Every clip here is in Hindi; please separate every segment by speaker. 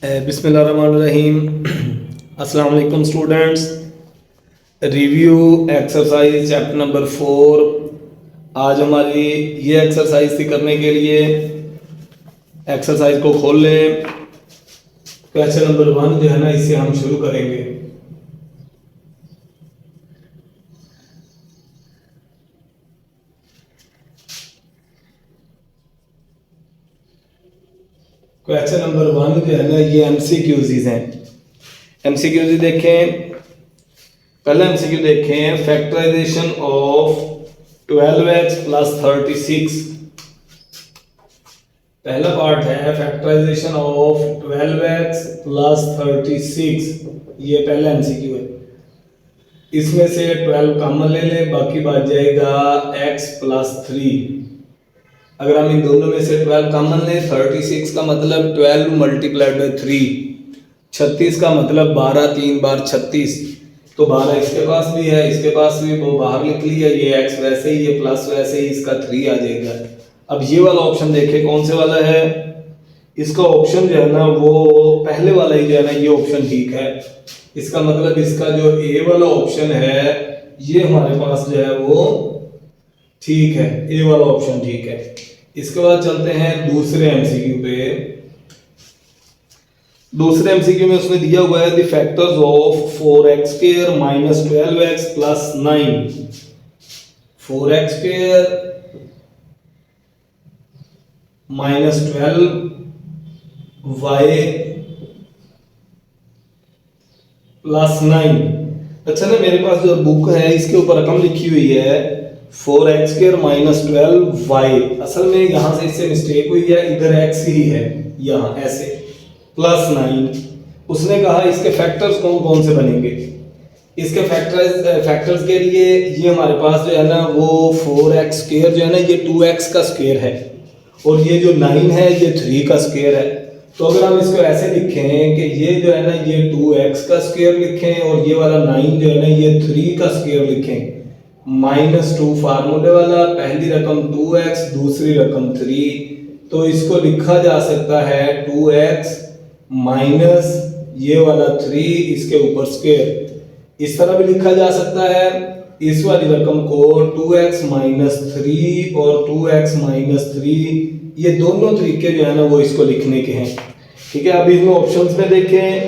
Speaker 1: बिस्मिल्लाहिर्रहमानिर्रहीम। अस्सलाम वालेकुम students. Review exercise chapter number 4। आज हमारी ये एक्सरसाइज थी करने के लिए। एक्सरसाइज को खोल लें। क्वेश्चन नंबर 1 जो है ना, इससे हम शुरू करेंगे। क्वेश्चन नंबर 1 जो है ना, ये एमसीक्यूज हैं। एमसीक्यूज देखें। पहला एमसीक्यू देखें, फैक्टराइजेशन ऑफ 12x प्लस 36। पहला पार्ट है फैक्टराइजेशन ऑफ 12x प्लस 36। ये पहला एमसीक्यू है। इसमें से 12 कॉमन ले लें, बाकी बच जाएगा x प्लस 3। अगर हम इन दोनों में से 12 कॉमन लें, 36 का मतलब 12 मल्टीप्लाइड बाई 3, 36 का मतलब 12 3 बार 36। तो 12 इसके पास भी है, इसके पास भी, वो बाहर लिख लिया। ये x वैसे ही, ये प्लस वैसे ही, इसका 3 आ जाएगा। अब ये वाला ऑप्शन देखें कौन से वाला है। इसका ऑप्शन जो है ना, वो पहले वाला ही जो है ना, ये ऑप्शन ठीक है। इसका मतलब इसका जो ए वाला ऑप्शन है, ये हमारे पास जो है वो ठीक है। ए वाला ऑप्शन ठीक है। इसके बाद चलते हैं दूसरे एमसीक्यू पे। दूसरे एमसीक्यू में उसने दिया हुआ है the factors of 4x square minus 12x plus 9। 4x square minus 12y plus 9। अच्छा ना, मेरे पास जो बुक है इसके ऊपर रकम लिखी हुई है 4x स्क्वायर माइनस 12y। असल में यहां से इससे मिस्टेक हुई है, इधर x ही है, यहां ऐसे प्लस 9। उसने कहा इसके फैक्टर्स कौन कौन से बनेंगे। इसके फैक्टर्स के लिए ये हमारे पास जो है ना, वो 4x स्क्वायर जो है ना, ये 2x का स्क्वायर है, और ये जो 9 है ये 3 का स्क्वायर है। तो अगर हम इसको ऐसे लिखें कि ये जो है ना, ये 2x का स्क्वायर लिखें, और ये वाला 9 जो है ना, ये 3 का स्क्वायर लिखें। -2 फार्मूले वाला, पहली रकम 2x, दूसरी रकम 3। तो इसको लिखा जा सकता है 2x माइनस ये वाला 3, इसके ऊपर स्क्वायर। इस तरह भी लिखा जा सकता है। इस वाली रकम को 2x माइनस 3 और 2x माइनस 3, ये दोनों तरीके जो है ना, वो इसको लिखने के हैं। ठीक है। अब इसमें ऑप्शंस में देखें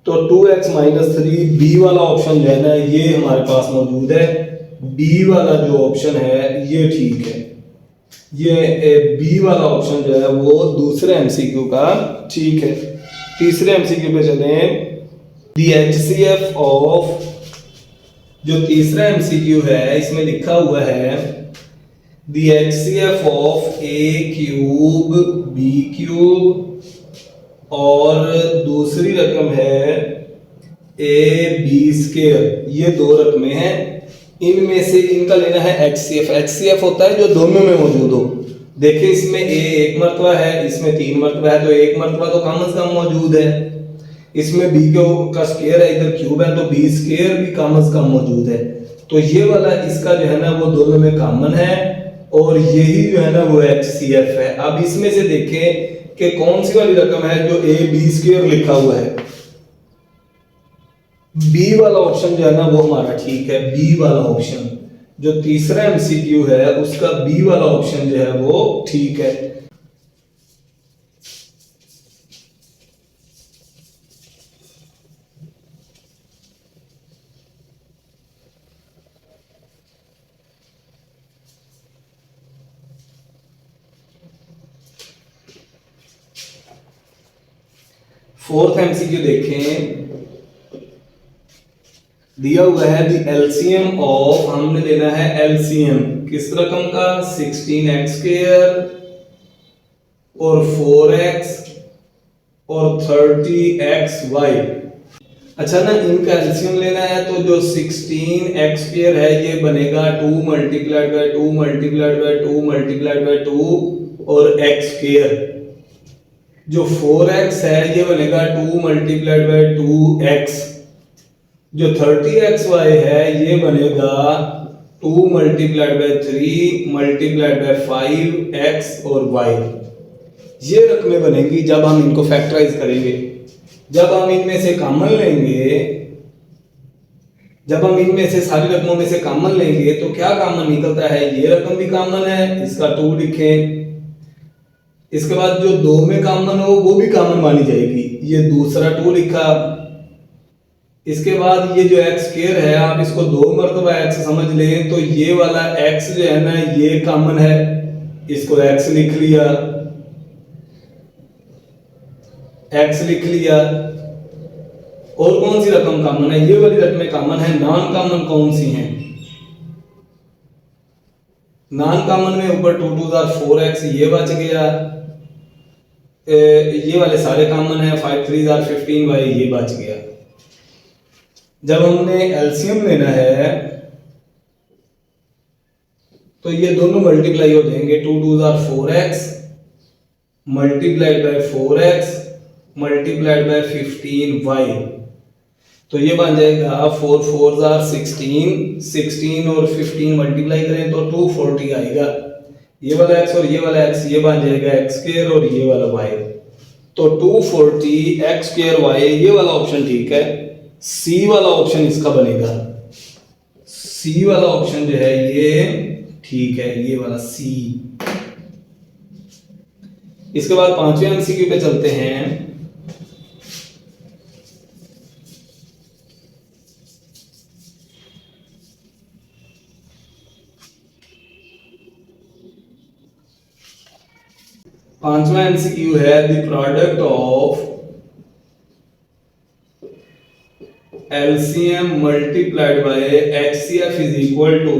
Speaker 1: तो 2x माइनस 3 बी वाला ऑप्शन जो है ना, ये हमारे पास मौजूद है। बी वाला जो ऑप्शन है ये ठीक है। ये बी वाला ऑप्शन जो है वो दूसरे एमसीक्यू का ठीक है। तीसरे एमसीक्यू पे चलें। द एचसीएफ ऑफ, जो तीसरा एमसीक्यू है इसमें लिखा हुआ है the HCF of a cube b cube, और दूसरी रकम है ए बी स्क्वायर। ये दो रकमें हैं, इनमें से इनका लेना है एचसीएफ। एचसीएफ होता है जो दोनों में मौजूद हो। देखिए इसमें ए 1 मरतबा है, इसमें 3 मरतबा है, तो 1 मरतबा तो कम से कम मौजूद है। इसमें बी का स्क्वायर है, इधर क्यूब है, तो बी स्क्वायर भी कम से कम मौजूद है। तो ये वाला इसका जो है ना, वो दोनों में कॉमन है, और यही जो है ना, वो एचसीएफ है। अब इसमें से देखें कि कौन सी वाली रकम है जो ए बी स्क्वायर लिखा हुआ है। बी वाला ऑप्शन जो है ना, वो हमारा ठीक है। बी वाला ऑप्शन जो तीसरा एमसीक्यू है, उसका बी वाला ऑप्शन जो है वो ठीक है। फोर्थ एमसीक्यू देखें। दिया हुआ है द एलसीएम ऑफ, हमने लेना है एलसीएम किस रकम का, 16x स्क्वायर और 4x और 30xy। अच्छा ना, इनका एलसीएम लेना है, तो जो 16x स्क्वायर है ये बनेगा 2 multiplied by 2 multiplied by 2 multiplied by 2 और x स्क्वायर। जो 4x है ये बनेगा 2 मल्टीप्लाइड बाय 2x। जो 30xy है ये बनेगा 2 multiplied by 3 multiplied by 5x और y। ये रकमें बनेंगी जब हम इनको फैक्टराइज करेंगे। जब हम इनमें से कॉमन लेंगे, जब हम इनमें से सारी रकमों में से कॉमन लेंगे तो क्या कॉमन निकलता है, ये रकम भी कॉमन है, इसका 2 लिखें। इसके बाद जो 2 में कॉमन हो वो भी कॉमन मानी जाएगी, ये दूसरा 2 लिखा। इसके बाद ये जो एक्स स्क्वायर है आप इसको 2 मरतबा एक्स समझ लें, तो ये वाला एक्स जो है ना ये कॉमन है, इसको एक्स लिख लिया, एक्स लिख लिया। और कौन सी रकम कॉमन है, ये वाली रकमें कॉमन है। नॉन कॉमन कौन सी हैं, नॉन कॉमन में ऊपर 2 2 4x ये बच गया, ये वाले सारे कॉमन है, 5 3 15y ये बच गया। जब हमने एलसीएम लेना है तो ये दोनों मल्टीप्लाई हो जाएंगे, 2 2 4x multiplied by 4x multiplied by 15y, तो ये बन जाएगा 4 4 16, 16 और 15 मल्टीप्लाई करें तो 240 आएगा। ये वाला x और ये वाला x ये बन जाएगा x स्क्वायर और ये वाला y, तो 240 x स्क्वायर y ये वाला ऑप्शन ठीक है। सी वाला ऑप्शन इसका बनेगा, सी वाला ऑप्शन जो है ये ठीक है, ये वाला सी। इसके बाद 5वें एमसीक्यू पे चलते हैं। पांचवा एमसीक्यू है the product of LCM multiplied by HCF is equal to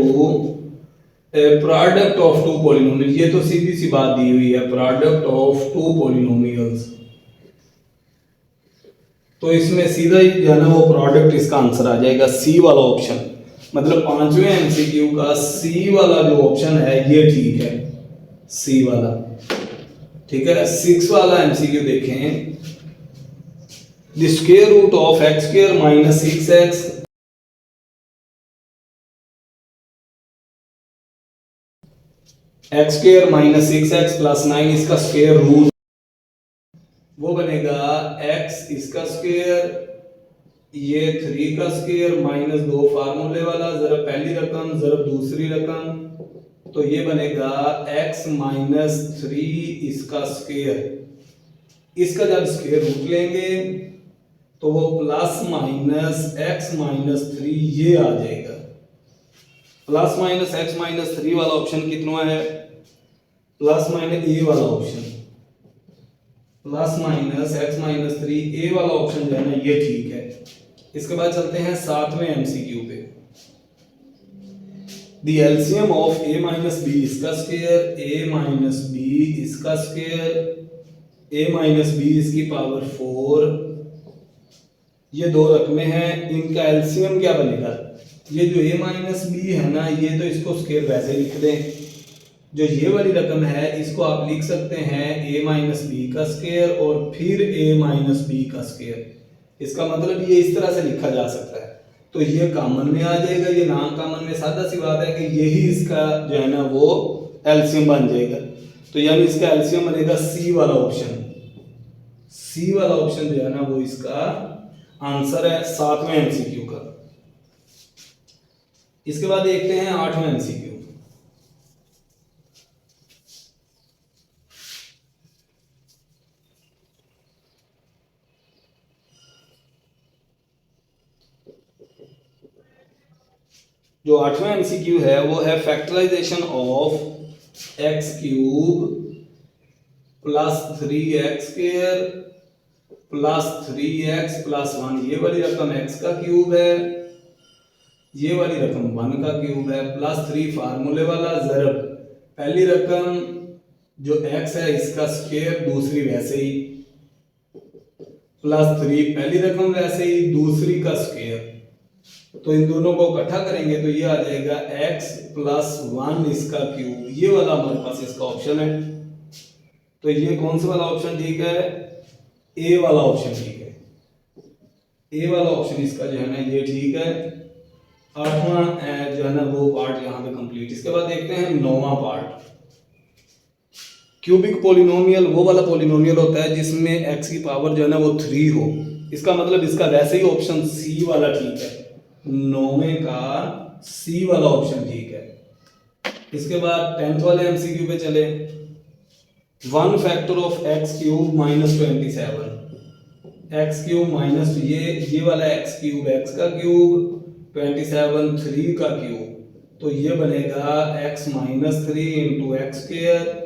Speaker 1: product of 2 polynomial. ये तो सीधी सी बात दी हुई है, प्रोडक्ट ऑफ 2 पॉलिनोमियल्स, तो इसमें सीधा ही जो है ना वो प्रोडक्ट इसका आंसर आ जाएगा, सी वाला ऑप्शन। मतलब 5वें एमसीक्यू का सी वाला जो ऑप्शन है ये ठीक है, सी वाला ठीक है। 6 वाला एमसीक्यू देखें, the square root of x square minus 6x x square minus 6x plus 9 इसका स्क्वायर रूट, वो बनेगा x इसका स्क्वायर, ये 3 का स्क्वायर माइनस 2 फार्मूले वाला, जरा पहली रकम जरा दूसरी रकम, तो ये बनेगा x माइनस 3 इसका स्क्वायर। इसका जब स्क्वायर रूट लेंगे तो वो प्लस माइनस x माइनस 3 ये आ जाएगा। प्लस माइनस x माइनस 3 वाला ऑप्शन कितना है, प्लस माइनस ए वाला option, plus minus x minus 3 ए वाला ऑप्शन जो है ना ये ठीक है। इसके बाद चलते हैं 7वें एमसीक्यू पे। The LCM of a minus b इसका स्क्वायर, a माइनस बी इसका स्क्वायर, a माइनस बी इसकी पावर 4, ये दो रकमें हैं, इनका एलसीएम क्या बनेगा। ये जो a माइनस बी है ना ये तो इसको स्क्वायर वैसे लिख दें, जो ये वाली रकम है इसको आप लिख सकते हैं a माइनस बी का स्क्वायर और फिर a माइनस बी का स्क्वायर। इसका मतलब ये इस तरह से लिखा जा सकता है, तो ये कॉमन में आ जाएगा, ये नॉन कॉमन में सादा सी बात है कि यही इसका जो है ना वो एलसीएम बन जाएगा। तो यानी इसका एलसीएम बनेगा सी वाला ऑप्शन, सी वाला ऑप्शन जो है ना वो इसका आंसर है 7वें एमसीक्यू का। इसके बाद देखते हैं 8वां एमसीक्यू। जो 8वां एमसीक्यू है वो है factorisation of x cube plus 3x square plus 3x plus 1। ये वाली रकम x का क्यूब है, ये वाली रकम 1 का क्यूब है, प्लस 3 फार्मूले वाला ज़रब, पहली रकम जो x है इसका स्क्वायर, दूसरी वैसे ही, प्लस 3 पहली रकम वैसे ही, दूसरी का स्क्वायर, तो इन दोनों को इकट्ठा करेंगे तो ये आ जाएगा x प्लस 1 इसका क्यूब। ये वाला हमारे पास इसका ऑप्शन है, तो ये कौन सा वाला ऑप्शन ठीक है, ए वाला ऑप्शन ठीक है, ए वाला ऑप्शन इसका जो है ना ये ठीक है। 8वां जो है ना वो पार्ट यहाँ पे कंप्लीट। इसके बाद देखते हैं 9वां पार्ट। क्यूबिक पॉलिनोमियल वो वाला पॉलिनोमियल होता है जिसमें x की पावर जो है ना वो 3 हो। इसका मतलब इसका वैसे ही ऑप्शन सी वाला ठीक है, 9 का सी वाला ऑप्शन ठीक है। इसके बाद 10th वाले एमसीक्यू पे चले। 1 factor of x cube minus 27, x cube minus ये वाला एक्स क्यूब, एक्स का क्यूब 27 3 का क्यूब, तो ये बनेगा x minus 3 into x square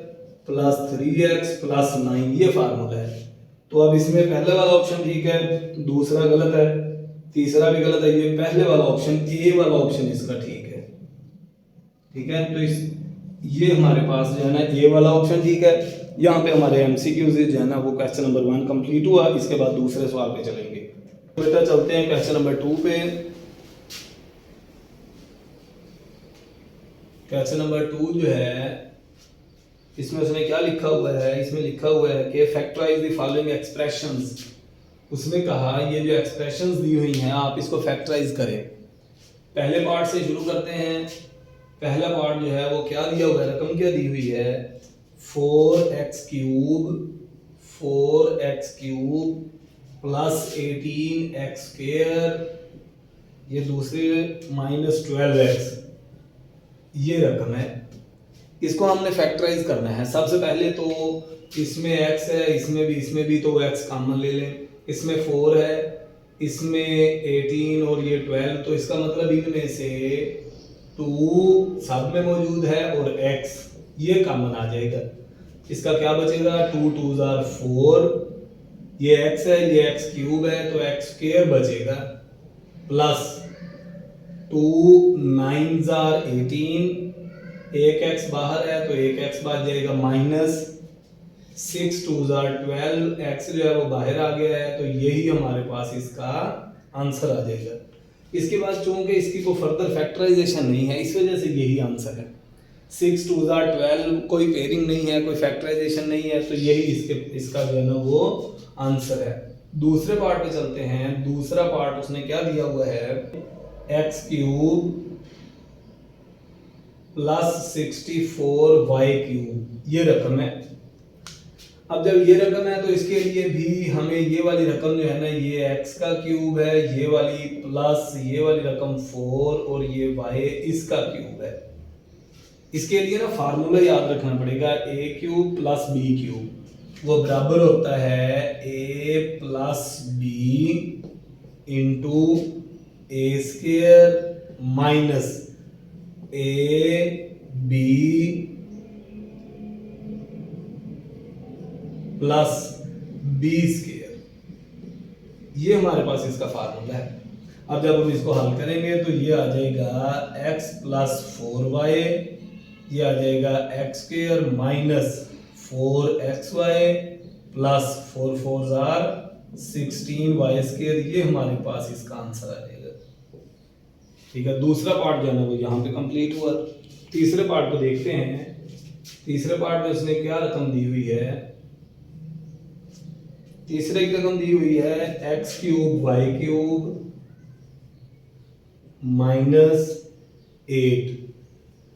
Speaker 1: plus 3x plus 9, ये फार्मूला है। तो अब इसमें पहले वाला ऑप्शन ठीक है, दूसरा गलत है, तीसरा भी गलत है, ये पहले वाला ऑप्शन ए वाला ऑप्शन इसका ठीक है। ठीक है, तो ये हमारे पास जो है ना ए वाला ऑप्शन ठीक है। यहाँ पे हमारे एमसीक्यू से जो है ना वो क्वेश्चन नंबर 1 कंप्लीट हुआ। इसके बाद दूसरे सवाल पे चलेंगे। तो बेटा चलते हैं क्वेश्चन नंबर 2 पे। क्वेश्चन नंबर 2 जो है इसमें उसने क्या लिखा हुआ है, इसमें लिखा हुआ है कि फैक्टराइज द फॉलोइंग एक्सप्रेशंस। उसने कहा ये जो एक्सप्रेशंस दी हुई हैं आप इसको फैक्टराइज करें। पहले पार्ट से शुरू करते हैं। पहला पार्ट जो है वो क्या दिया हुआ है, रकम क्या दी हुई है, 4x cube plus 18x square, ये दूसरी माइनस 12x, ये रकम है। इसको हमने फैक्टराइज करना है। सबसे पहले तो इसमें x है, इसमें भी तो x कॉमन ले लें। इसमें 4 है, इसमें 18 और ये 12, तो इसका मतलब इनमें से 2 सब में मौजूद है और x ये कॉमन आ जाएगा। इसका क्या बचेगा, 2 2 जार 4, ये x है, ये x क्यूब है तो x स्क्वायर बचेगा, प्लस 2 9 जार 18, एक x बाहर है तो एक x बच जाएगा, माइनस 6 2 जार 12, x जो है वो बाहर आ गया है तो यही हमारे पास इसका आंसर आ जाएगा। इसके बाद चूंकि इसकी कोई फर्दर फैक्टराइजेशन नहीं है इस वजह से यही आंसर है। 6 2 जार 12, कोई पेयरिंग नहीं है, कोई फैक्टराइजेशन नहीं है, तो यही इसका जो है ना वो आंसर है। दूसरे पार्ट पे चलते हैं। दूसरा पार्ट उसने क्या दिया हुआ है, x cube plus 64y cube, ये रकम है। अब जब ये रकम है तो इसके लिए भी हमें ये वाली रकम जो है ना, ये x का क्यूब है, ये वाली प्लस ये वाली रकम 4 और ये y इसका क्यूब है। इसके लिए ना फार्मूला याद रखना पड़ेगा, a cube plus b cube वो बराबर होता है a plus b into a square minus a b plus b square, ये हमारे पास इसका फार्मूला है। अब जब हम इसको हल करेंगे तो ये आ जाएगा x प्लस 4y, ये आ जाएगा x square minus 4xy plus 4 4 jar 16y square, ये हमारे पास इसका आंसर आ जाएगा। ठीक है, दूसरा पार्ट जो है ना वो यहाँ पे कंप्लीट हुआ। तीसरे पार्ट को देखते हैं। तीसरे पार्ट में उसने क्या रकम दी हुई है, तीसरे की रकम दी हुई है x cube y cube minus 8,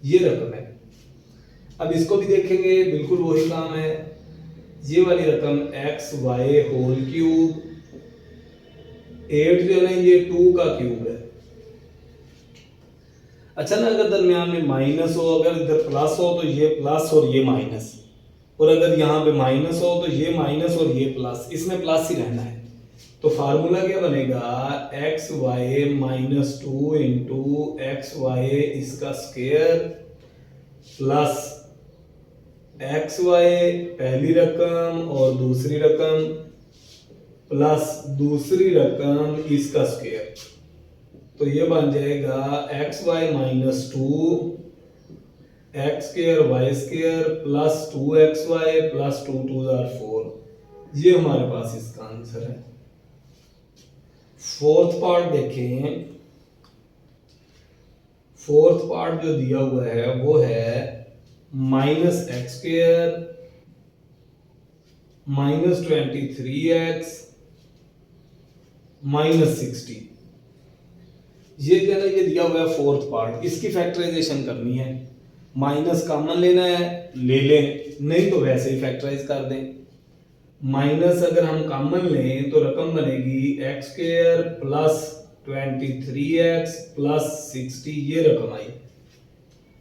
Speaker 1: ये रकम है। अब इसको भी देखेंगे, बिल्कुल वही काम है। ये वाली रकम एक्स वाई होल क्यूब, 8 जो है ना ये 2 का क्यूब है। अच्छा ना, अगर दरमियान में माइनस हो, अगर इधर प्लस हो तो ये प्लस और ये माइनस, और अगर यहाँ पे माइनस हो तो ये माइनस और ये प्लस, इसमें प्लस ही रहना है। तो फार्मूला क्या बनेगा, x y minus 2 into x y इसका स्क्वायर प्लस एक्स वाई पहली रकम और दूसरी रकम प्लस दूसरी रकम इसका स्क्वायर, तो ये बन जाएगा x y minus 2 x square y square plus 2xy plus 2 2 जार 4, ये हमारे पास इसका आंसर है। फोर्थ पार्ट देखें। फोर्थ पार्ट जो दिया हुआ है वो है minus x square minus 23x minus 60, ये जो है ना ये दिया हुआ है फोर्थ पार्ट। इसकी फैक्टराइजेशन करनी है, माइनस कॉमन लेना है, ले लें, नहीं तो वैसे ही फैक्टराइज कर दें। माइनस अगर हम कॉमन लें तो रकम बनेगी x square plus 23x plus 60, ये रकम आई।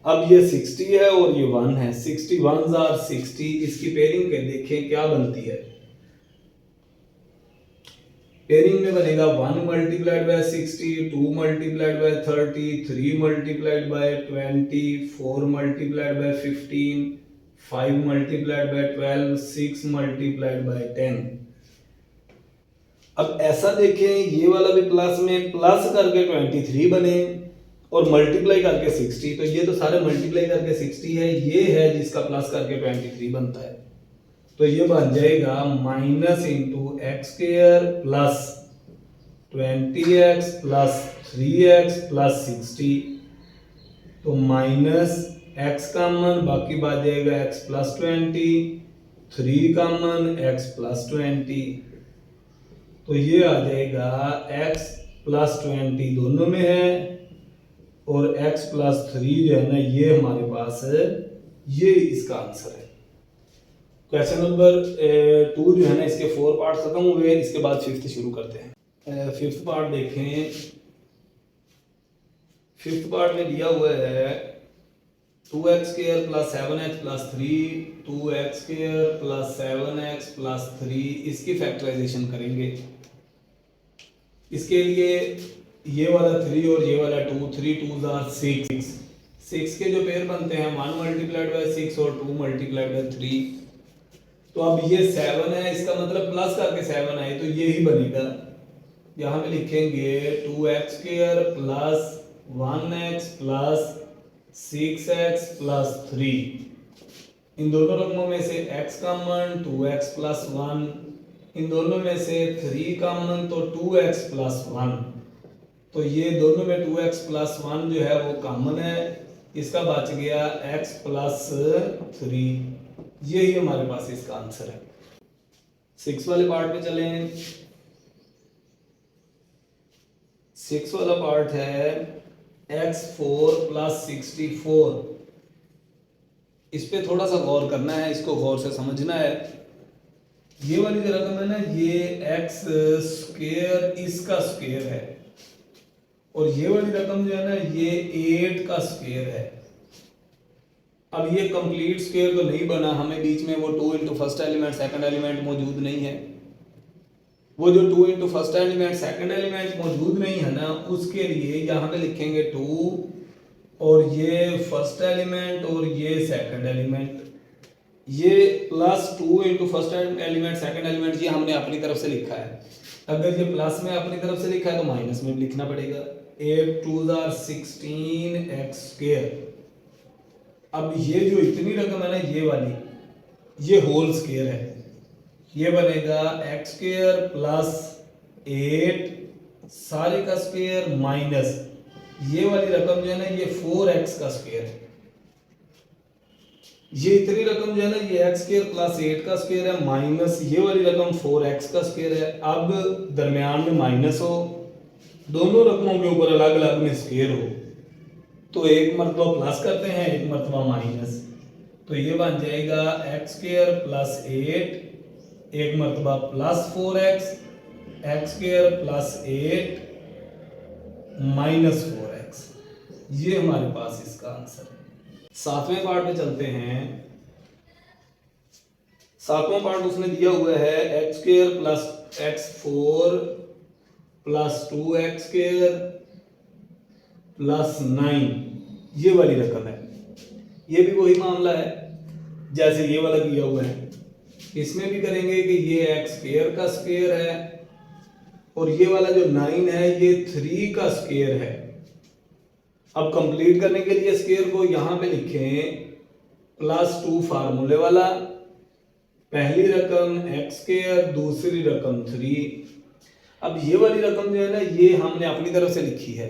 Speaker 1: अब ये 60 है और ये 1 है, 60 1s are 60, इसकी पेयरिंग के देखें क्या बनती है। पेयरिंग में बनेगा 1 multiplied by 60, 2 multiplied by 30, 3 multiplied by 20, 4 multiplied by 15, 5 multiplied by 12, 6 multiplied by 10। अब ऐसा देखें, ये वाला भी प्लस में प्लस करके 23 बने और मल्टीप्लाई करके 60, तो ये तो सारे मल्टीप्लाई करके 60 है, ये है जिसका प्लस करके 23 बनता है। तो ये बन जाएगा minus into x square plus 20x plus 3x plus 60, तो माइनस x कॉमन, बाकी बच जाएगा x plus 20, 3 common x plus 20, तो ये आ जाएगा x प्लस 20 दोनों में है और x प्लस 3 जो है ना ये हमारे पास है, ये इसका आंसर है। क्वेश्चन नंबर 2 जो है ना इसके 4 पार्ट खत्म हुए, इसके बाद फिफ्थ शुरू करते हैं। फिफ्थ पार्ट देखें, फिफ्थ पार्ट में दिया हुआ है 2x square plus 7x plus 3, 2x square plus 7x plus 3, इसकी फैक्टराइजेशन करेंगे। इसके लिए ये वाला 3 और ये वाला 2, 3 2s are 6, 6 के जो पेयर बनते हैं 1 मल्टीप्लाइड बाय 6 और 2 मल्टीप्लाइड बाय 3, तो अब ये 7 है, इसका मतलब प्लस करके 7 आए तो ये ही बनेगा। यहाँ पे लिखेंगे 2x square plus 1x plus 6x plus 3, इन दोनों रकमों में से x कॉमन 2x प्लस 1, इन दोनों में से 3 कॉमन तो 2x प्लस 1, तो ये दोनों में 2x प्लस 1 जो है वो कॉमन है, इसका बच गया x प्लस 3, यही हमारे पास इसका आंसर है। 6 वाले पार्ट पे चलें। 6 वाला पार्ट है x4 प्लस 64, इस पे थोड़ा सा गौर करना है, इसको गौर से समझना है। ये वाली जो रकम है ना ये x स्क्वायर इसका स्क्वायर है और ये वाली रकम जो है ना ये 8 का स्क्वायर है। अब ये कंप्लीट स्क्वायर तो नहीं बना, हमें बीच में वो 2 into first element second element मौजूद नहीं है, वो जो 2 into first element second element मौजूद नहीं है ना, उसके लिए यहाँ पे लिखेंगे 2 और ये फर्स्ट एलिमेंट और ये सेकंड एलिमेंट, ये plus 2 into first element second element ये हमने अपनी तरफ से लिखा है। अगर ये प्लस में अपनी तरफ से लिखा है तो माइनस में भी लिखना पड़ेगा। 8 2s are 16 x स्क्वायर। अब ये जो इतनी रकम है ना ये वाली, ये होल स्क्वायर है, ये बनेगा x स्क्वायर प्लस 8 सारे का स्क्वायर माइनस ये वाली रकम जो है ना ये 4x का स्क्वायर है। ये इतनी रकम जो है ना ये x स्क्वायर प्लस 8 का स्क्वायर है माइनस ये वाली रकम 4x का स्क्वायर है। अब दरमियान में माइनस हो, दोनों रकमों के ऊपर अलग अलग में स्क्वायर हो, तो एक मरतबा प्लस करते हैं एक मरतबा माइनस, तो ये बन जाएगा x स्क्वायर प्लस 8 एक मरतबा plus 4x, x square plus 8 minus 4x, ये हमारे पास इसका आंसर है। 7वें पार्ट में चलते हैं। 7वां पार्ट उसने दिया हुआ है x square plus x4 plus 2x square plus 9, ये वाली रकम है। ये भी वही मामला है जैसे ये वाला किया हुआ है, इसमें भी करेंगे कि ये x स्क्वायर का स्क्वायर है और ये वाला जो 9 है ये 3 का स्क्वायर है। अब कंप्लीट करने के लिए स्क्वायर को यहां पे लिखें प्लस 2 फार्मूले वाला, पहली रकम x स्क्वायर दूसरी रकम 3। अब ये वाली रकम जो है ना ये हमने अपनी तरफ से लिखी है,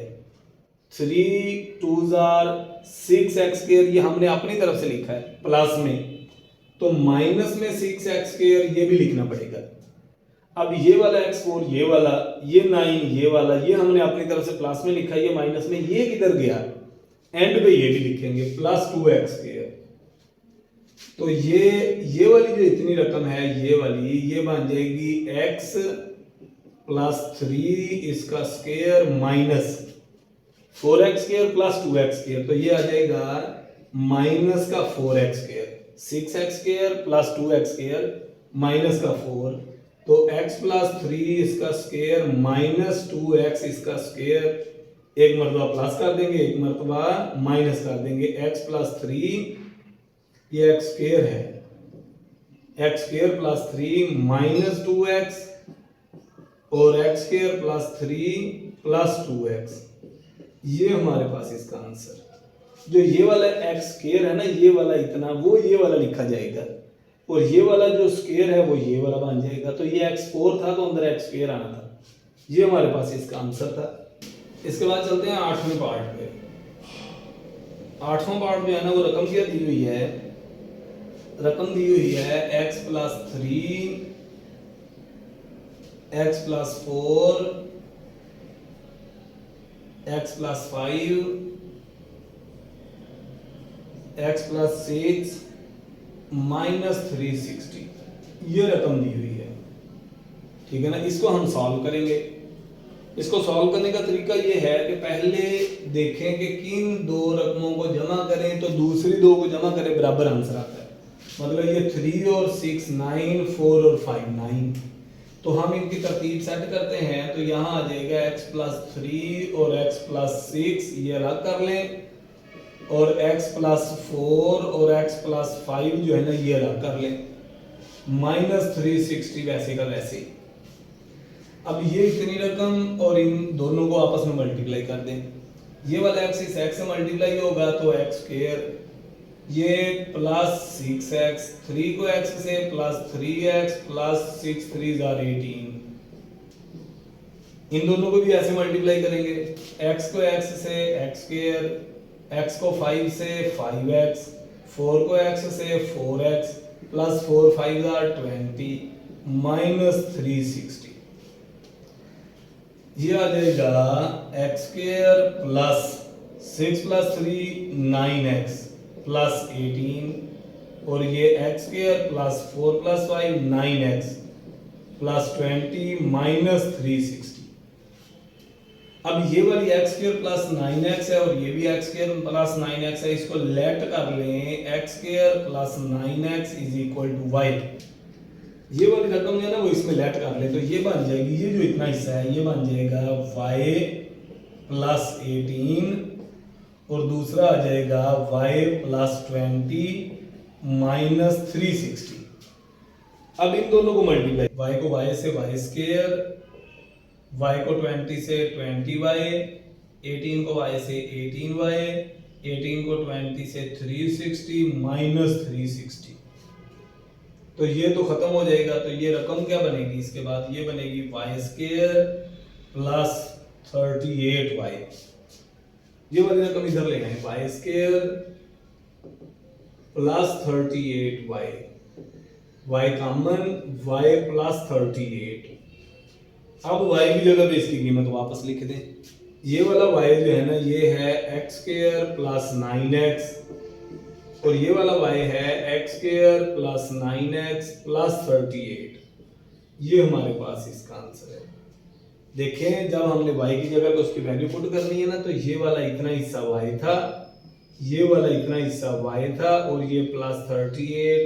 Speaker 1: 3 2s are 6x स्क्वायर, ये हमने अपनी तरफ से लिखा है प्लस में, तो माइनस में 6x स्क्वायर ये भी लिखना पड़ेगा। अब ये वाला x4 ये वाला, ये 9 ये वाला, ये हमने अपनी तरफ से प्लस में लिखा है, ये माइनस में, ये किधर गया, एंड पे ये भी लिखेंगे प्लस 2x स्क्वायर। तो ये वाली जो इतनी रकम है ये वाली, ये बन जाएगी x प्लस 3 इसका square minus 4x square plus 2x square, तो ये आ जाएगा माइनस का 4x square, 6x square plus 2x square minus का 4, तो x प्लस 3 इसका स्क्वायर माइनस 2x इसका स्क्वायर, एक मरतबा प्लस कर देंगे एक मरतबा माइनस कर देंगे, x प्लस 3 ये x स्क्वायर है, x square plus 3 minus 2x और x square plus 3 plus 2x, ये हमारे पास इसका आंसर। जो ये वाला x स्क्वायर है ना, ये वाला इतना, वो ये वाला लिखा जाएगा और ये वाला जो स्क्वायर है वो ये वाला बन जाएगा। तो ये x4 था तो अंदर x स्क्वायर आना था, ये हमारे पास इसका आंसर था। इसके बाद चलते हैं 8वें पार्ट पे। 8वां पार्ट जो है ना वो रकम क्या दी हुई है, रकम दी हुई है x plus 3 x plus 4 x plus 5 x plus 6 minus 360, ये रकम दी हुई है, ठीक है ना। इसको हम सॉल्व करेंगे। इसको सॉल्व करने का तरीका ये है कि पहले देखें कि किन दो रकमों को जमा करें तो दूसरी दो को जमा करें बराबर आंसर आता है। मतलब ये 3 और 6 9, 4 और 5 9, तो हम इनकी तरतीब सेट करते हैं तो यहाँ आ जाएगा x प्लस 3 और x प्लस 6 ये अलग कर लें, और x प्लस 4 और x प्लस 5 जो है ना ये अलग कर लें, माइनस 360 वैसे का वैसे। अब ये इतनी रकम और इन दोनों को आपस में मल्टीप्लाई कर दें, ये वाला x इस x से मल्टीप्लाई होगा तो x स्क्वायर, ये प्लस 6x, 3 को x से प्लस 3x प्लस 6 3 जार 18, इन दोनों को भी ऐसे मल्टीप्लाई करेंगे, x को x से x स्क्वायर, x को 5 से 5x, 4 को x से 4x प्लस 4 5 जार 20 माइनस 360, ये आ जाएगा x square plus 6 plus 3 9x plus 18, और ये x square plus 4 plus 5 9x plus 20 minus 360। अब ये वाली x स्क्वायर प्लस 9x है और ये भी x स्क्वायर प्लस 9x है, इसको लेट कर लें x square plus 9x is equal to y। ये वाली रकम है ना वो इसमें लेट कर ले तो ये बन जाएगी, ये जो इतना हिस्सा है ये बन जाएगा y प्लस 18 और दूसरा आ जाएगा y प्लस 20 माइनस 360। अब इन दोनों को मल्टीप्लाई, y को y से y स्क्वायर, y को 20 से 20y, 18 को y से 18y, 18 को 20 से 360 माइनस 360। तो ये तो खत्म हो जाएगा, तो ये रकम क्या बनेगी इसके बाद, ये बनेगी y स्क्वायर प्लस 38y। ये वाली रकम इधर ले आए, y square plus 38y, y common, y plus 38। अब y की जगह पे इसकी कीमत वापस लिख दें, ये वाला y जो है ना ये है x स्क्वायर प्लस 9x और ये वाला y है x square plus 9x plus 38, ये हमारे पास इसका आंसर है। देखें जब हमने y की जगह पे उसकी वैल्यू पुट करनी है ना तो ये वाला इतना हिस्सा y था, ये वाला इतना हिस्सा y था और ये प्लस 38,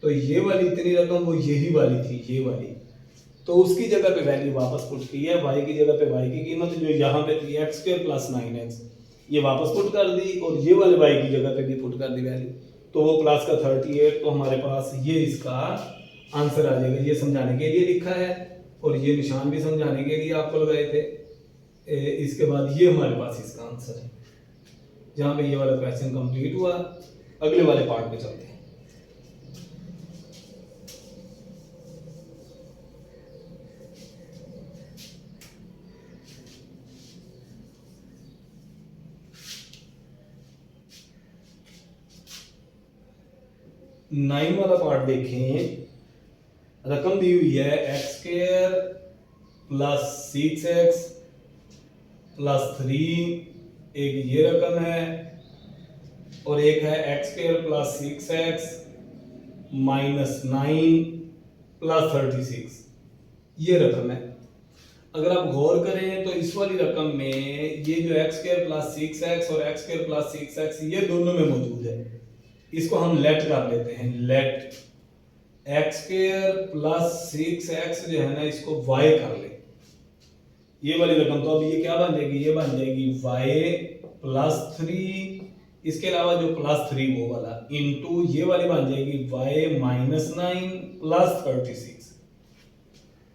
Speaker 1: तो ये वाली इतनी रकम वो यही वाली थी, ये वाली, तो उसकी जगह पे वैल्यू वापस पुट की है, y की जगह पे y की कीमत जो यहाँ पे थी x स्क्वायर प्लस 9x ये वापस पुट कर दी और ये वाले y की जगह पे भी पुट कर दी वैल्यू, तो वो प्लस का 38, तो हमारे पास ये इसका आंसर आ जाएगा। ये समझाने के लिए लिखा है और ये निशान भी समझाने के लिए आपको लगाए थे। इसके बाद ये हमारे पास इसका आंसर है, जहाँ पे ये वाला क्वेश्चन कंप्लीट हुआ। अगले वाले पार्ट पे चलते हैं। नाइन वाला पार्ट देखें, रकम दी हुई है x square plus 6x plus 3, एक ये रकम है और एक है x square plus 6x -9 plus 36, ये रकम है। अगर आप गौर करें तो इस वाली रकम में ये जो एक्स स्क्वायर प्लस 6x और एक्स स्क्वायर प्लस 6x ये दोनों में मौजूद है। इसको हम लेट कर लेते हैं, late x square plus 6x जो है ना इसको y कर ले, ये वाली रकम। तो अब ये क्या बन जाएगी, ये बन जाएगी y प्लस 3, इसके अलावा जो प्लस 3 वो वाला इनटू ये वाली बन जाएगी y माइनस 9 प्लस 36।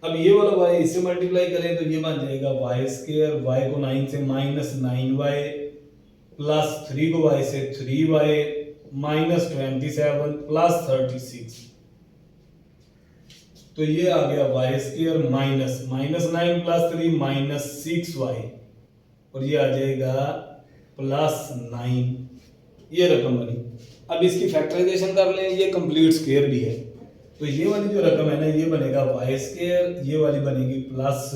Speaker 1: अब ये वाला y इससे मल्टीप्लाई करें तो ये बन जाएगा y स्क्वायर, y को 9 से माइनस 9y प्लस 3 को y से 3y माइनस 27 प्लस 36। तो ये आ गया y square minus 9 plus 3 minus 6y और ये आ जाएगा प्लस 9, ये रकम बनी। अब इसकी फैक्टराइजेशन कर लें, ये कंप्लीट स्क्वायर भी है, तो ये वाली जो रकम है ना ये बनेगा y स्क्वायर, ये वाली बनेगी प्लस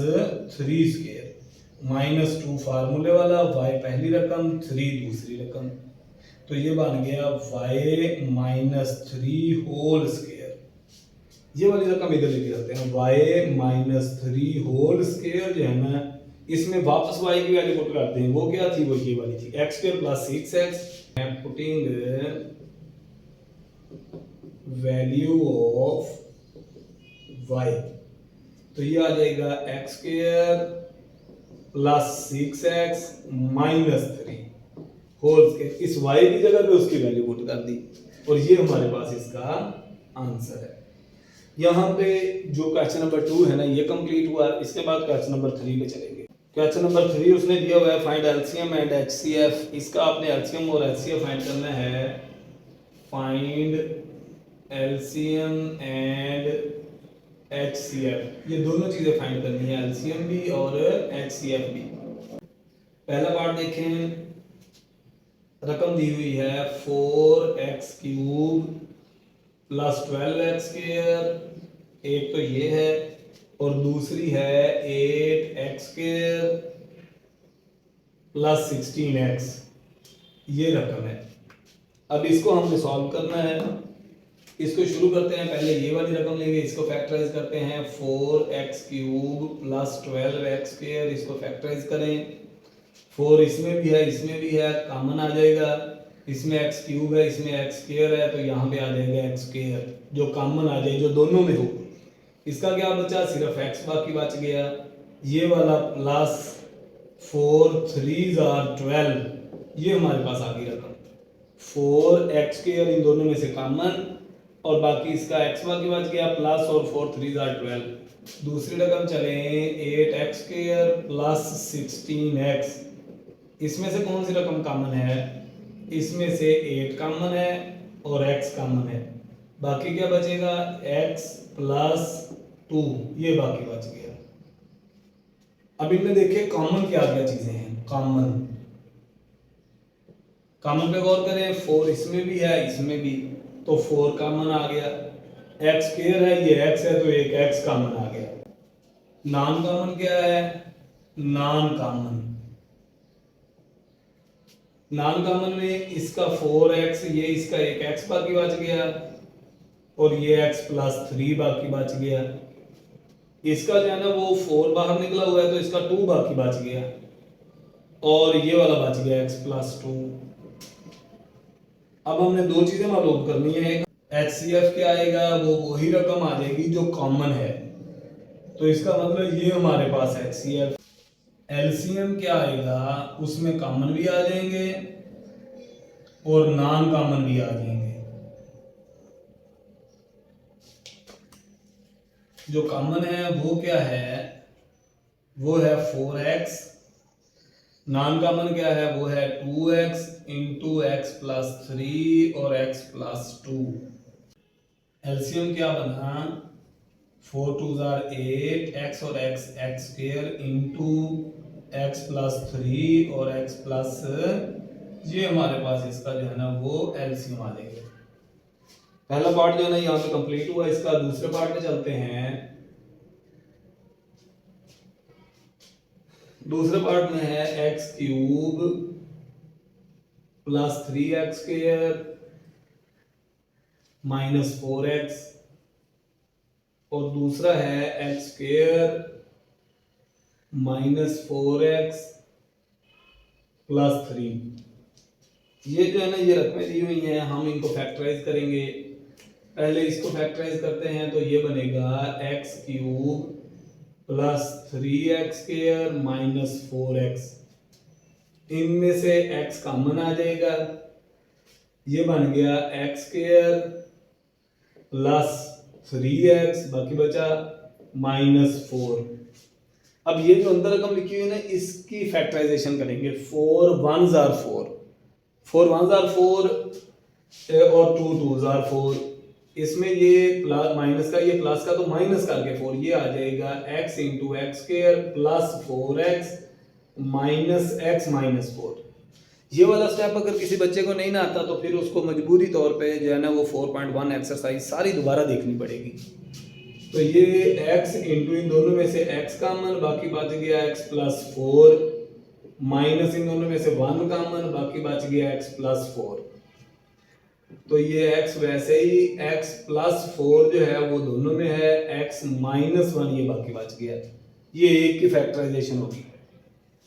Speaker 1: 3 स्क्वायर, -2 फार्मूले वाला, y पहली रकम 3 दूसरी रकम, तो ये बन गया y माइनस 3 होल स्क्वायर। ये वाली रकम इधर लेके आते हैं, y माइनस 3 होल स्क्वायर जो है ना इसमें वापस y की वैल्यू पुट करते हैं, वो क्या थी, वो ये वाली थी x square plus 6x, I am putting value of y, तो ये आ जाएगा x square plus 6x minus 3 whole square, इस y की जगह पे उसकी वैल्यू पुट कर दी और ये हमारे पास इसका आंसर है। यहाँ पे जो क्वेश्चन नंबर 2 है ना ये कंप्लीट हुआ, इसके बाद क्वेश्चन नंबर 3 पे चलेंगे। क्वेश्चन नंबर 3 उसने दिया हुआ है फाइंड एलसीएम एंड एचसीएफ, इसका आपने एलसीएम और एचसीएफ फाइंड करना है। फाइंड एलसीएम एंड एचसीएफ, ये दोनों चीजें फाइंड करनी है, एलसीएम भी और एचसीएफ भी। पहला पार्ट देखें, रकम दी हुई है 4x cube plus 12x square, एक तो ये है और दूसरी है 8x स्क्वायर प्लस 16x, ये रकम है। अब इसको हमने सॉल्व करना है, इसको शुरू करते हैं, पहले ये वाली रकम लेंगे, इसको फैक्टराइज करते हैं, 4x cube plus 12x square, इसको फैक्टराइज करें, 4 इसमें भी है इसमें भी है, कॉमन आ जाएगा, इसमें x क्यूब है इसमें x स्क्वायर है, तो यहाँ पे आ जाएगा x स्क्वायर, जो कॉमन आ जाए जो दोनों में हो। इसका क्या बचा, सिर्फ x बाकी बच गया, ये वाला प्लस 4 3 12, ये हमारे पास आ गई रकम 4x स्क्वायर, इन दोनों में से कॉमन और बाकी इसका x बाकी बच गया प्लस और 4 3 12। दूसरी रकम चले 8x स्क्वायर प्लस 16x, इसमें से कौन सी रकम कॉमन है, इसमें से 8 कॉमन है और x कॉमन है, बाकी क्या बचेगा x प्लस 2, ये बाकी बच गया। अब इनमें देखिए कॉमन क्या क्या चीजें हैं, कॉमन पे गौर करें, 4 इसमें भी है इसमें भी, तो 4 कॉमन आ गया, x स्क्वायर है ये x है तो एक x कॉमन आ गया। नॉन कॉमन क्या है, नॉन कॉमन में इसका 4x, ये इसका एक x बाकी बच गया और ये x प्लस 3 बाकी बच गया, इसका जो है ना वो 4 बाहर निकला हुआ है तो इसका 2 बाकी बच गया और ये वाला बच गया x प्लस 2। अब हमने दो चीजें मालूम करनी है, एक HCF क्या आएगा, वो वही रकम आ जाएगी जो कॉमन है, तो इसका मतलब ये हमारे पास HCF। LCM क्या आएगा, उसमें कॉमन भी आ जाएंगे और नॉन कॉमन भी आ जाएंगे। जो कॉमन है वो क्या है, वो है 4x, नॉन कॉमन क्या है, वो है 2x इंटू एक्स प्लस 3 और x प्लस 2। एलसीएम क्या बना, 4 2 8, x और x x square into x plus 3 और x प्लस, ये हमारे पास इसका जो है ना वो एलसीएम आ जाएगा। पहला पार्ट जो है ना यहाँ पे कंप्लीट हुआ, इसका दूसरे पार्ट में चलते हैं। दूसरे पार्ट में है x cube plus 3x square -4x और दूसरा है x² -4x + 3। ये जो है ना ये रकमें दी हुई हैं, हम इनको फैक्टराइज करेंगे। पहले इसको फैक्टराइज करते हैं तो ये बनेगा x³ + 3x² - 4x। इनमें से x कॉमन आ जाएगा, ये बन गया x² + 3x, बाकी बचा -4। अब ये जो अंदर रकम लिखी हुई है ना इसकी फैक्टराइजेशन करेंगे। 4 1s are 4, 4 1s are 4 और 2 2s are 4। इसमें ये प्लस माइनस का, ये प्लस का तो माइनस करके 4, ये आ जाएगा x × x² + 4x -x - 4। ये वाला स्टेप अगर किसी बच्चे को नहीं ना आता तो फिर उसको मजबूरी तौर पे जो है ना वो 4.1 एक्सरसाइज सारी दोबारा देखनी पड़ेगी। तो ये x इंटू इन दोनों में से x कॉमन, बाकी बच गया x + 4 माइनस इन दोनों में से 1 कॉमन, बाकी बच गया x + 4। तो ये x वैसे ही x + 4 जो है वो दोनों में है, x - 1 ये बाकी बच गया। ये एक की फैक्टराइजेशन होगी।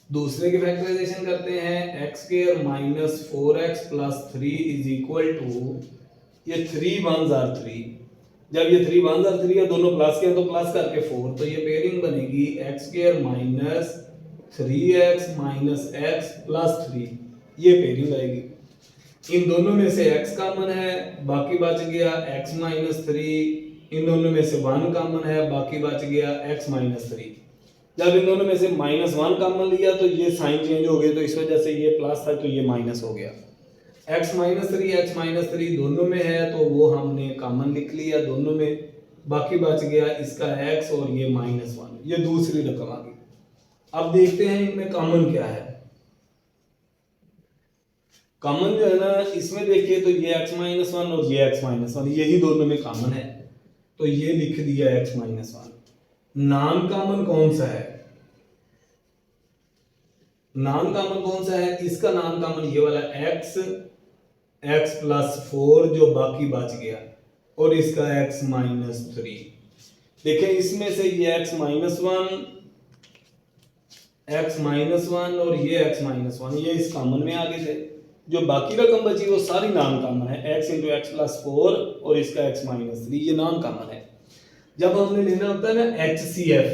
Speaker 1: दूसरे की फैक्टराइजेशन करते हैं। x² - 4x + 3 = ये 3 1s are 3। जब ये 3 1s are 3 है, दोनों प्लस के हैं तो प्लस करके 4, तो ये पेयरिंग बनेगी x² - 3x - x + 3। ये पेयरिंग आएगी। इन दोनों में से x कॉमन है, बाकी बच गया x - 3। इन दोनों में से 1 कॉमन है, बाकी बच गया x - 3। जब इन दोनों में से -1 कॉमन लिया तो ये साइन चेंज हो गया, तो इस वजह से ये प्लस था तो ये माइनस हो गया। x - 3 x - 3 दोनों में है तो वो हमने कॉमन लिख लिया दोनों में, बाकी बच गया इसका x और ये -1। ये दूसरी रकम आ गई। अब देखते हैं इनमें कॉमन क्या है। कॉमन जो है ना इसमें देखिए तो ये x - 1 और ये x - 1 यही दोनों में कॉमन है, तो ये लिख दिया x - 1। नॉन कॉमन कौन सा है? नॉन कॉमन कौन सा है? इसका नॉन कॉमन ये वाला x + 4 जो बाकी बच गया, और इसका x - 3। देखिए इसमें से ये x - 1 और ये x - 1 ये इस कॉमन में आ गए थे। जो बाकी रकम बची वो सारी नॉन कॉमन है, x × x + 4 और इसका x - 3 ये नॉन कॉमन है। जब हमने लेना होता है ना HCF,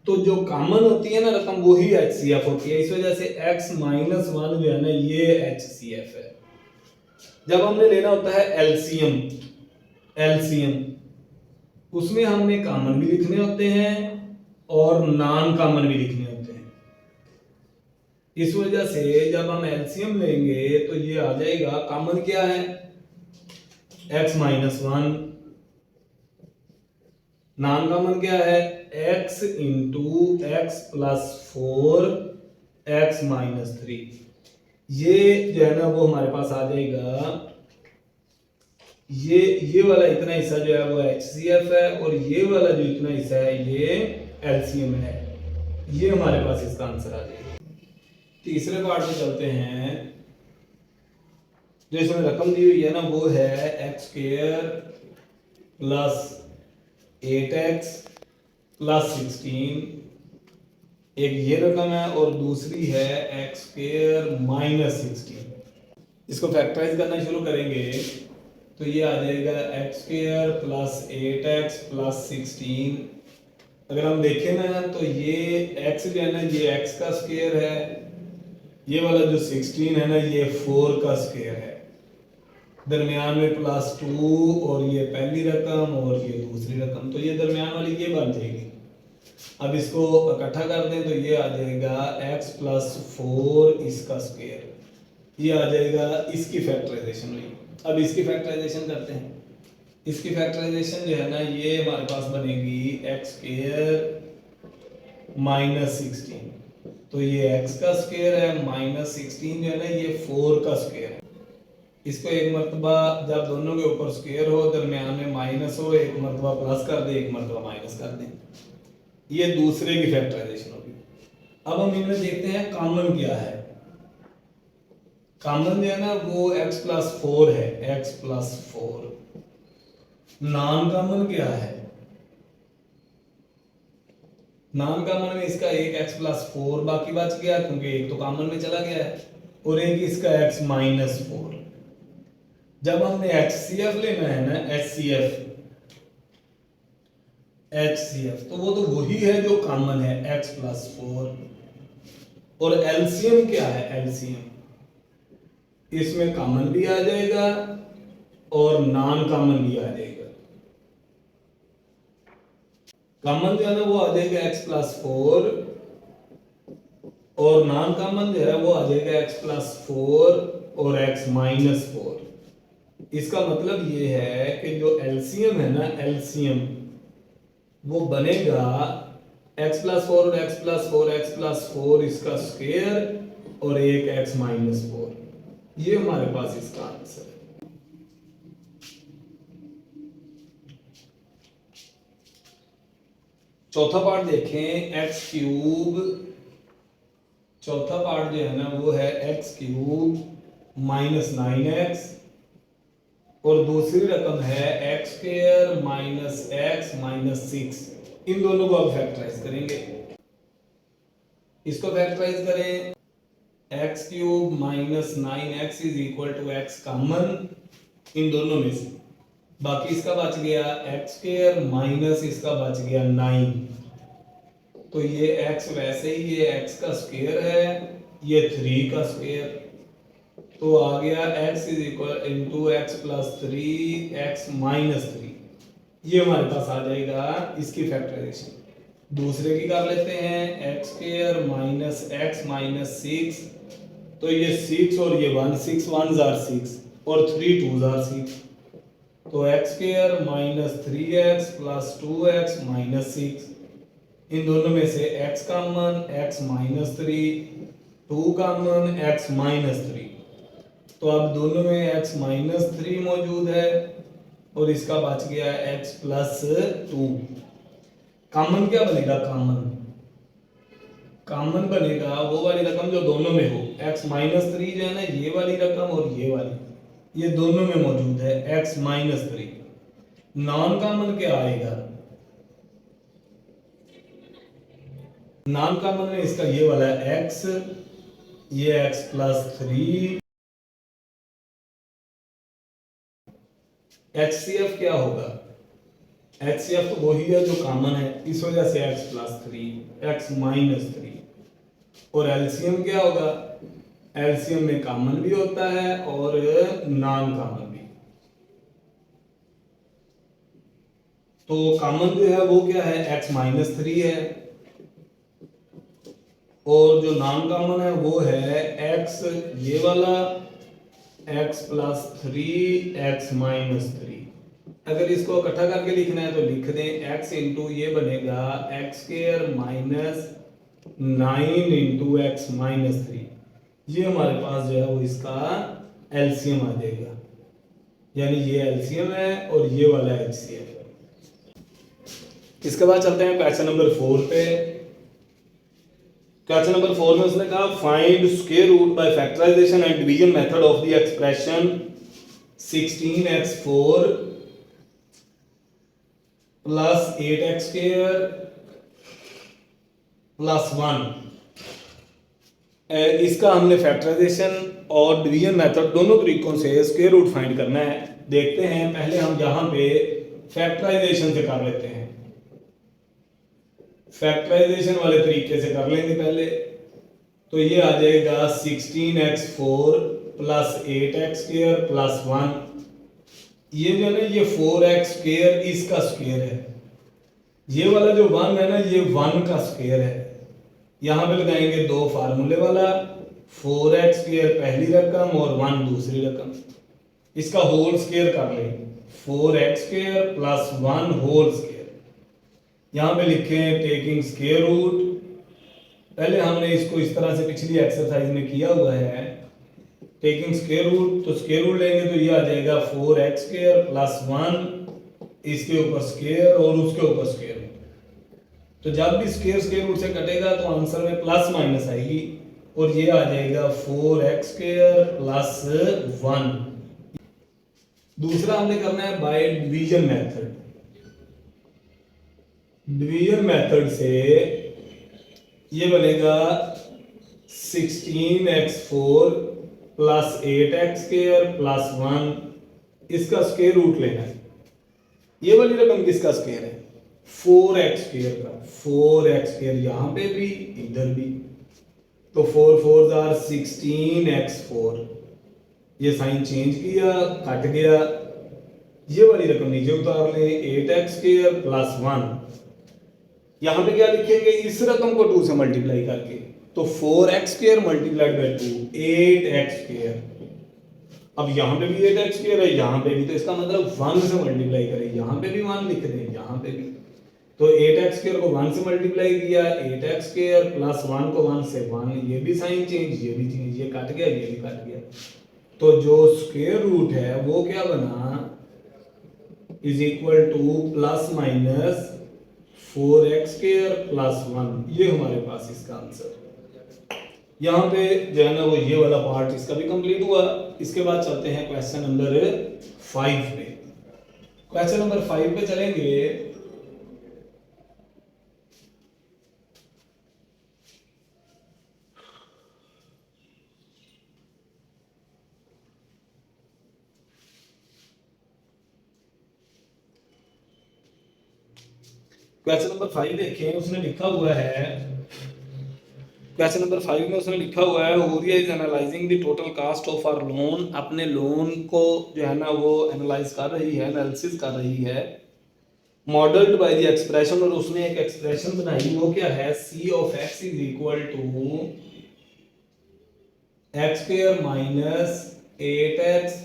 Speaker 1: तो जो कॉमन होती है ना रकम वही HCF होती है। इस वजह से x - 1 जो है ना ये HCF है। जब हमने लेना होता है एलसीएम उसमें हमने कॉमन भी लिखने होते हैं और नॉन कॉमन भी लिखने होते हैं। इस वजह से जब हम एलसीएम लेंगे तो ये आ जाएगा, कॉमन क्या है x - 1, नॉन कॉमन क्या है x × x + 4 x - 3। ये जो है ना वो हमारे पास आ जाएगा। ये वाला इतना हिस्सा जो है वो HCF है और ये वाला जो इतना हिस्सा है ये LCM है। ये हमारे पास इसका आंसर आ जाएगा। तीसरे पार्ट में चलते हैं। जो इसमें रकम दी हुई है ना वो है x² + 8x + 16। एक ये रकम है और दूसरी है x² - 16। इसको फैक्टराइज करना शुरू करेंगे तो ये आ जाएगा x² + 8x + 16। अगर हम देखें ना तो ये x जो है ना ये x का स्क्वायर है, ये वाला जो 16 है ना ये 4 का स्क्वायर है, दरमियान में +2 और ये पहली रकम और ये दूसरी रकम, तो ये दरमियान वाली ये बन जाएगी। अब इसको इकट्ठा कर दें तो ये आ जाएगा x + 4 इसका स्क्वायर, ये आ जाएगा इसकी फैक्टराइजेशन हुई। अब इसकी फैक्टराइजेशन करते हैं। इसकी फैक्टराइजेशन जो है ना ये हमारे पास बनेगी x² - 16। तो ये x का स्क्वायर है, -16 जो है ना ये 4 का स्क्वायर है। इसको एक मरतबा जब दोनों के ऊपर स्क्वायर हो, दरमियान में माइनस हो, एक मरतबा प्लस कर दे, एक मरतबा माइनस कर दे। ये दूसरे की फैक्टराइजेशन होगी। अब हम इनमें देखते हैं कॉमन क्या है। कॉमन जो है ना वो x+4 है, x+4। नॉन कॉमन क्या है? नॉन कॉमन में इसका एक x+4 बाकी बच गया क्योंकि एक तो कॉमन में चला गया है, और एक इसका x-4। जब हमने HCF लेना है ना, HCF तो वो तो वही है जो कॉमन है, x+4। और एलसीएम क्या है? एलसीएम इसमें कॉमन भी आ जाएगा और नॉन कॉमन भी आ जाएगा। कॉमन जो है ना वो आ जाएगा x+4 और नॉन कॉमन जो है वो आ जाएगा x+4 और x-4। इसका मतलब ये है कि जो एलसीएम है ना, एलसीएम वो बनेगा x+4 और x+4 इसका स्क्वायर और एक x-4। ये हमारे पास इसका आंसर है। चौथा पार्ट देखें, x3। चौथा पार्ट जो है ना वो है x3 - 9x और दूसरी रकम है x² - x - 6। इन दोनों को अब फैक्टराइज करेंगे। इसको फैक्टराइज करें, x³ - 9x = x common in दोनों में से, बाकी इसका बच गया x² माइनस इसका बच गया 9। तो ये x वैसे ही ये x का स्क्वायर है, ये 3 का स्क्वायर, तो आ गया x = x+3 x - 3। ये हमारे पास आ जाएगा इसकी फैक्टराइजेशन। दूसरे की कर लेते हैं, x² - x - 6। तो ये 6 और ये 1, 6 1s are 6 और 3 2s are 6। तो x² - 3x + 2x - 6। इन दोनों में से x common, x - 3, 2 common, x - 3। तो अब दोनों में x - 3 मौजूद है और इसका बच गया x+2। कॉमन क्या बनेगा? कॉमन बनेगा वो वाली रकम जो दोनों में हो। x - 3 जो है ना, ये वाली रकम और ये वाली, ये दोनों में मौजूद है x - 3। नॉन कॉमन क्या आएगा? नॉन कॉमन में इसका ये वाला x, ये x+3। HCF क्या होगा? HCF तो वही है जो कॉमन है, इस वजह से x+3 x - 3। और एलसीएम क्या होगा? एलसीएम में कॉमन भी होता है और नॉन कॉमन भी। तो कॉमन जो है वो क्या है? x - 3 है और जो नॉन कॉमन है वो है x, ये वाला x+3 x - 3। अगर इसको इकट्ठा करके लिखना है तो लिख दें, x इंटू ये बनेगा x² - 9 इंटू x - 3। ये हमारे पास जो है वो इसका एलसीएम आ जाएगा, यानी ये एलसीएम है और ये वाला एचसीएफ है। इसके बाद चलते हैं क्वेश्चन नंबर 4 पे। क्वेश्चन नंबर 4 में उसने कहा find square root by factorisation and division method of the expression 16x4 plus 8x² plus 1। इसका हमने फैक्टराइजेशन और डिवीजन मेथड दोनों तरीकों से स्क्वायर रूट फाइंड करना है। देखते हैं, पहले हम यहां पे फैक्टराइजेशन से कर लेते हैं। फैक्टराइजेशन वाले तरीके से कर लेंगे पहले। तो ये आ जाएगा 16x4 प्लस 8x² प्लस 1। ये जो है ना, ये 4x² इसका स्क्वायर है। ये वाला जो 1 है ना, ये 1 का स्क्वायर है। यहां पे लगाएंगे दो फार्मूले वाला, 4x² पहली रकम और 1 दूसरी रकम। इसका होल स्क्वायर कर लेंगे, 4x² प्लस 1 होल स्क्वायर। यहां पे लिखें टेकिंग स्क्वायर रूट। पहले हमने इसको इस तरह से पिछली एक्सरसाइज में किया हुआ है, टेकिंग स्क्वायर रूट। तो स्क्वायर रूट लेंगे तो ये आ जाएगा 4x² प्लस 1, इसके ऊपर स्क्वायर और उसके ऊपर स्क्वायर। तो जब भी स्क्वायर स्क्वायर रूट से कटेगा तो आंसर में प्लस माइनस आएगी। और ये आ जाएगा 4x² प्लस 1। दूसरा हमने करना है by division method. Division method से ये बनेगा 16x4 प्लस 8x² प्लस 1, इसका स्क्वायर रूट लेना है। ये वाली रकम किसका स्क्वायर है? 4x² का। 4x² यहां पे भी इधर भी, तो 4 4 आर 16x4, ये साइन चेंज किया, कट गया। ये वाली रकम नीचे उतार ले, 8x² प्लस 1। यहां पे क्या लिखेंगे? इस रकम को 2 से मल्टीप्लाई करके, तो 4x² मल्टीप्लाइड बाय 2 8x²। अब यहां पे भी 8x² है, यहां पे भी, तो इसका मतलब 1 से मल्टीप्लाई करें, यहां पे भी 1 लिख दें, यहां पे भी। तो 8x² को 1 से मल्टीप्लाई किया, 8x² प्लस 1 को 1 से 1, ये भी साइन चेंज, ये भी चेंज, ये कट गया, ये भी कट गया। तो जो स्क्वायर रूट है वो क्या बना? Is equal two plus minus 4x² plus 1। ये हमारे पास इसका आंसर। यहाँ पे जो है ना वो ये वाला पार्ट इसका भी कंप्लीट हुआ। इसके बाद चलते हैं क्वेश्चन नंबर 5 पे। क्वेश्चन नंबर 5 पे चलेंगे। क्वेश्चन नंबर 5 देखें, उसने लिखा हुआ है, क्वेश्चन नंबर 5 में उसने लिखा हुआ है Huriya is analysing the total cost of our loan. अपने लोन को जो है ना वो एनालाइज कर रही है, एनालिसिस कर रही है, मॉडल्ड बाय द एक्सप्रेशन। और उसने एक एक्सप्रेशन बनाई, वो क्या है? c of x is equal to x² minus 8x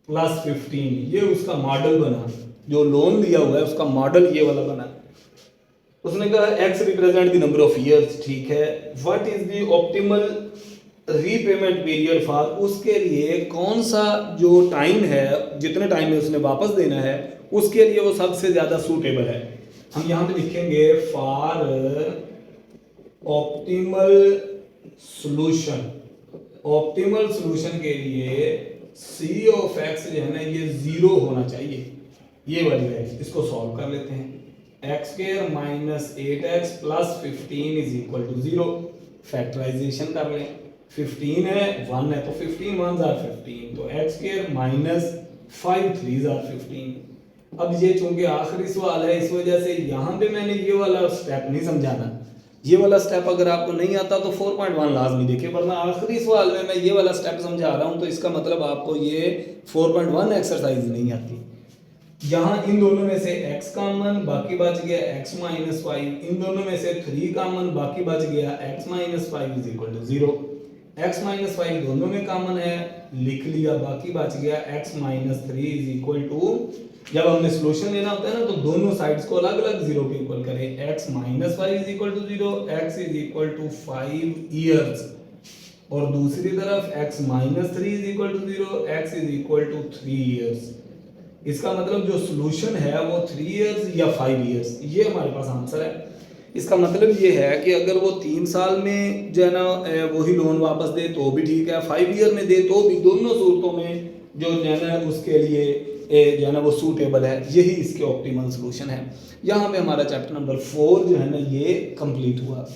Speaker 1: plus 15। ये उसका मॉडल बना, जो लोन दिया हुआ है उसका मॉडल ये वाला बना। उसने कहा x represent the number of years, ठीक है। What is the optimal repayment period for, उसके लिए कौन सा जो टाइम है, जितने टाइम में उसने वापस देना है, उसके लिए वो सबसे ज्यादा सूटेबल है। हम यहाँ पे लिखेंगे for optimal solution. Optimal solution के लिए c ऑफ x जो है ना ये 0 होना चाहिए, ये वाली है। इसको सॉल्व कर लेते हैं। x² minus 8x plus 15 is equal to 0। Factorisation कर लें, 15 है 1 है तो 15 1s आर 15, तो x² माइनस 5 3s आर 15। अब ये चूंकि आखिरी सवाल है इस वजह से यहाँ पे मैंने ये वाला स्टेप नहीं समझाना। ये वाला स्टेप अगर आपको नहीं आता तो 4.1 लाजमी देखें, वरना आखिरी सवाल में मैं ये वाला स्टेप समझा रहा हूँ तो इसका मतलब आपको ये 4.1 एक्सरसाइज नहीं आती। यहाँ इन दोनों में से x कॉमन, बाकी बच गया x माइनस 5। इन दोनों में से 3 कॉमन, बाकी बच गया x minus 5 is equal to 0। x minus 5 दोनों में कॉमन है, लिख लिया, बाकी बच गया x minus 3 is equal to, जब हमने सॉल्यूशन लेना होता है ना तो दोनों साइड्स को अलग अलग 0 पे इक्वल करें। x minus 5 is equal to 0, x is equal to 5 years, और दूसरी तरफ x minus 3 is equal to 0, x is equal to 3 years. इसका मतलब जो सॉल्यूशन है वो 3 इयर्स या 5 इयर्स, ये हमारे पास आंसर है। इसका मतलब ये है कि अगर वो 3 साल में जो है ना वही लोन वापस दे तो भी ठीक है, 5 ईयर में दे तो भी, दोनों सूरतों में जो है ना उसके लिए जो है ना वो सूटेबल है। यही इसके ऑप्टिमल सॉल्यूशन है। यहाँ पे हमारा चैप्टर नंबर 4 जो है ना ये कंप्लीट हुआ।